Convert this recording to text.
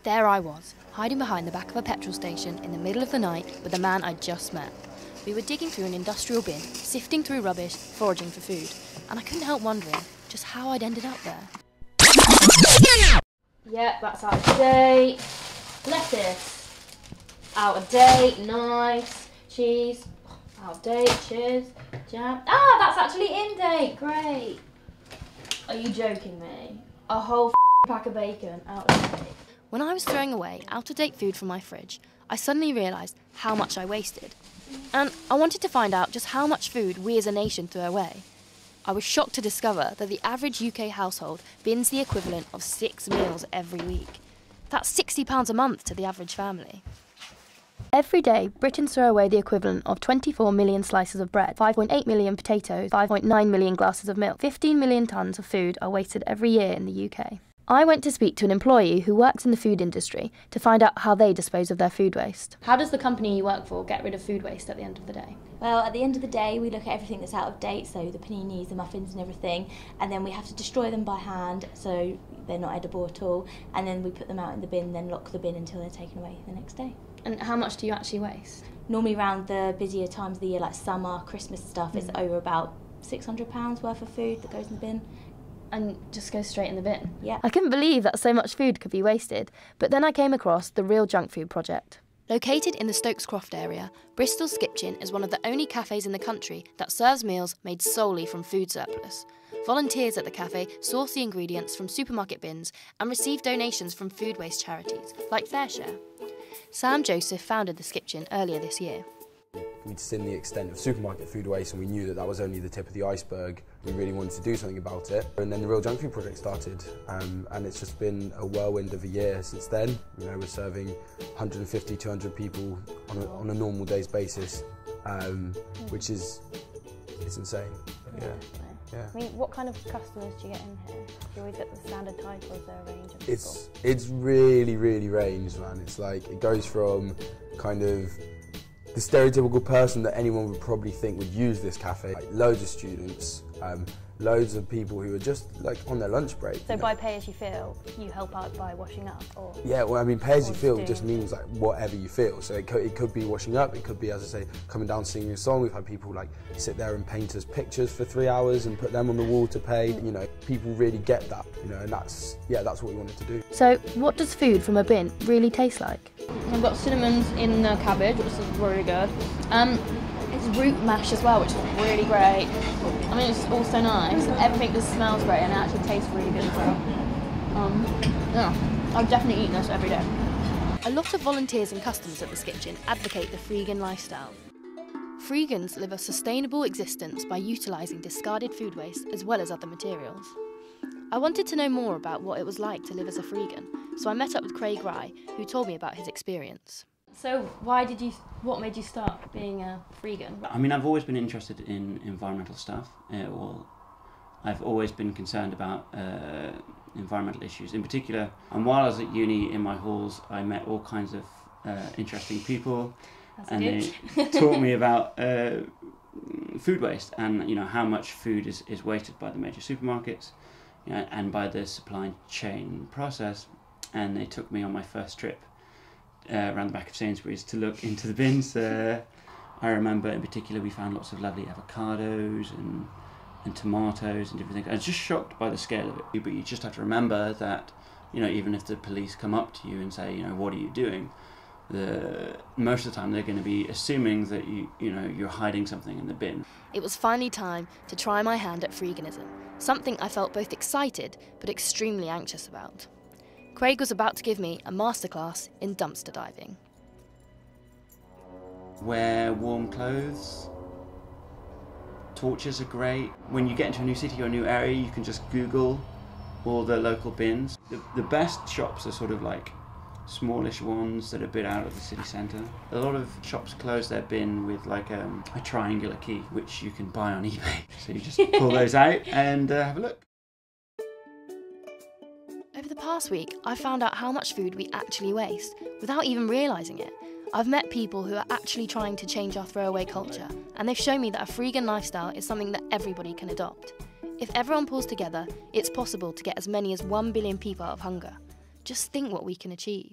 There I was, hiding behind the back of a petrol station in the middle of the night with the man I'd just met. We were digging through an industrial bin, sifting through rubbish, foraging for food, and I couldn't help wondering just how I'd ended up there. Yeah, that's out of date. Lettuce. Out of date, nice. Cheese. Out of date, cheers. Jam. Ah, that's actually in date, great. Are you joking me? A whole pack of bacon out of date. When I was throwing away out-of-date food from my fridge, I suddenly realised how much I wasted. And I wanted to find out just how much food we as a nation throw away. I was shocked to discover that the average UK household bins the equivalent of 6 meals every week. That's £60 a month to the average family. Every day, Britons throw away the equivalent of 24 million slices of bread, 5.8 million potatoes, 5.9 million glasses of milk. 15 million tonnes of food are wasted every year in the UK. I went to speak to an employee who works in the food industry to find out how they dispose of their food waste. How does the company you work for get rid of food waste at the end of the day? Well, at the end of the day, we look at everything that's out of date, so the paninis, the muffins and everything, and then we have to destroy them by hand, so they're not edible at all, and then we put them out in the bin, then lock the bin until they're taken away the next day. And how much do you actually waste? Normally around the busier times of the year, like summer, Christmas stuff, it's over about £600 worth of food that goes in the bin. And just goes straight in the bin? Yeah. I couldn't believe that so much food could be wasted, but then I came across the Real Junk Food Project. Located in the Stokes Croft area, Bristol Skipchin is one of the only cafes in the country that serves meals made solely from food surplus. Volunteers at the cafe source the ingredients from supermarket bins and receive donations from food waste charities, like FareShare. Sam Joseph founded the Skipchin earlier this year. We'd seen the extent of supermarket food waste and we knew that that was only the tip of the iceberg. We really wanted to do something about it. And then the Real Junk Food Project started and it's just been a whirlwind of a year since then. You know, we're serving 150, 200 people on a normal day's basis, which is, it's insane. Yeah. Yeah. I mean, what kind of customers do you get in here? Do you always get the standard type or is there a range of people? It's really, really ranged, man. It's like, it goes from kind of the stereotypical person that anyone would probably think would use this cafe. Like loads of students, loads of people who are just like on their lunch break. So by pay as you feel, you help out by washing up? Or yeah, well, I mean, pay as you feel just means like whatever you feel. So it could be washing up, it could be, as I say, coming down singing a song. We've had people like sit there and paint us pictures for 3 hours and put them on the wall to pay. You know, people really get that, you know, and that's what we wanted to do. So what does food from a bin really taste like? I've got cinnamons in the cabbage, which is really good. It's root mash as well, which is really great. I mean, it's all so nice. Everything just smells great and it actually tastes really good as well. Yeah, I've definitely eaten this every day. A lot of volunteers and customers at the Skipchin advocate the freegan lifestyle. Freegans live a sustainable existence by utilising discarded food waste as well as other materials. I wanted to know more about what it was like to live as a freegan, so I met up with Craig Rye, who told me about his experience. So what made you start being a freegan? I mean, I've always been interested in environmental stuff. I've always been concerned about environmental issues in particular. And while I was at uni, in my halls, I met all kinds of interesting people. They taught me about food waste and, you know, how much food is wasted by the major supermarkets, you know, and by the supply chain process. And they took me on my first trip around the back of Sainsbury's to look into the bins. I remember in particular we found lots of lovely avocados and tomatoes and different things. I was just shocked by the scale of it. But you just have to remember that, you know, even if the police come up to you and say, you know, what are you doing? Most of the time they're going to be assuming that you're hiding something in the bin. It was finally time to try my hand at freeganism, something I felt both excited but extremely anxious about. Craig was about to give me a masterclass in dumpster diving. Wear warm clothes. Torches are great. When you get into a new city or a new area, you can just Google all the local bins. The best shops are sort of like smallish ones that are a bit out of the city centre. A lot of shops close their bin with like a triangular key, which you can buy on eBay. So you just pull those out and have a look. Over the past week, I've found out how much food we actually waste, without even realising it. I've met people who are actually trying to change our throwaway culture, and they've shown me that a freegan lifestyle is something that everybody can adopt. If everyone pulls together, it's possible to get as many as 1 billion people out of hunger. Just think what we can achieve.